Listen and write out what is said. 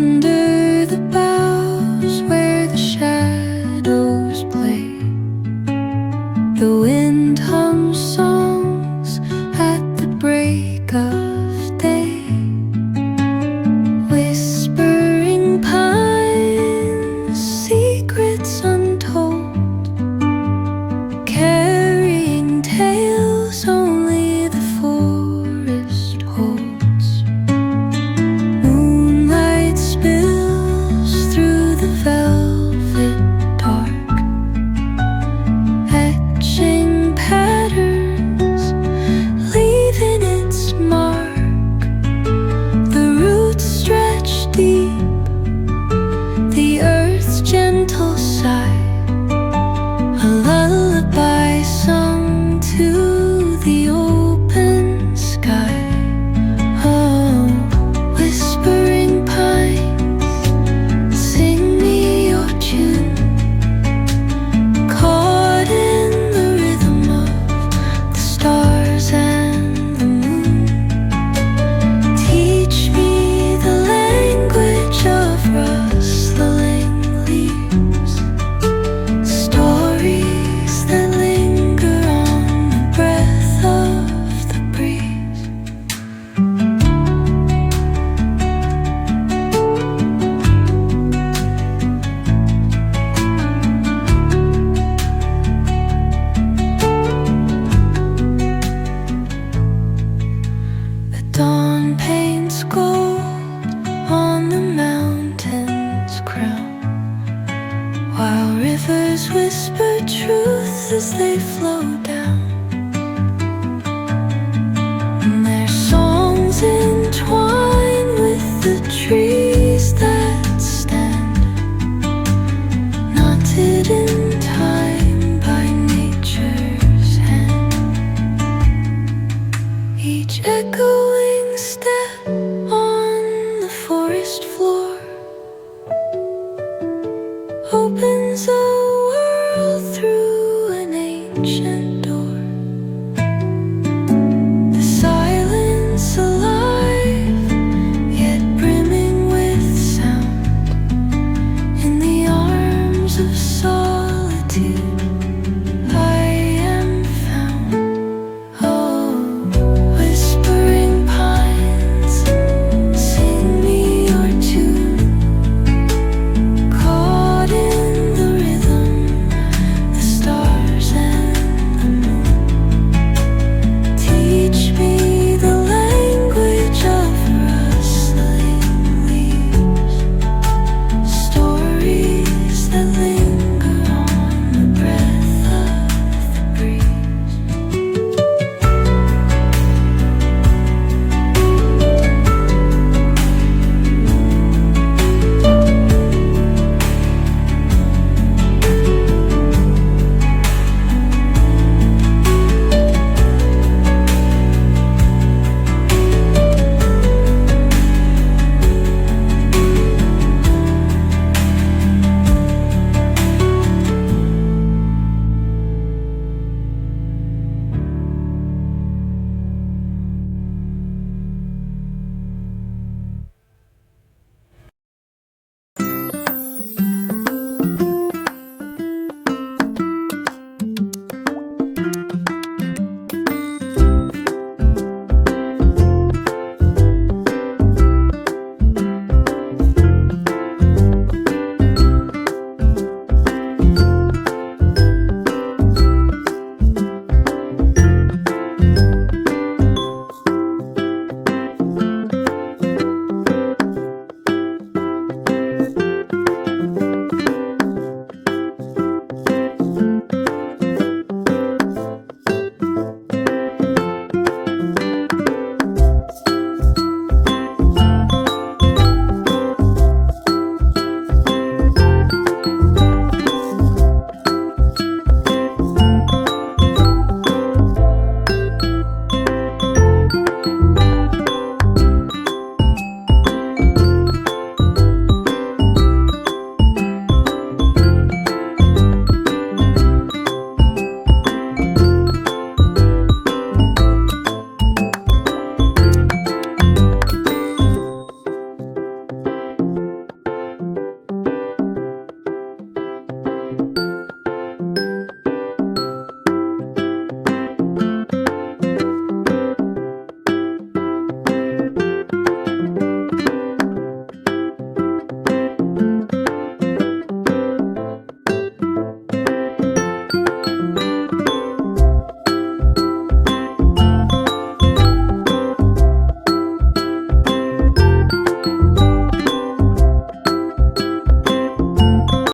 Under the boughs where the shadows play, the wind hums songs at the break of day. Whispering pines, secrets untold, carrying tales only the forest holds. Moonlight spills through the velvet dark, etching patterns, leaving its mark. The roots stretch deep, the earth's gentle sigh, a lullaby sung to the open sky. Oh, whispering pines, sing me your tune, caught in the rhythm of the stars and the moon. Teach me the language of rustling leaves, stories that linger on the breath of the breeze. The dawn paints gold on the mountain's crown, while rivers whisper truth as they flow down. And their songs entwine with the trees that stand, knotted in time by nature's hand. Each echoing step on the forest floor opens up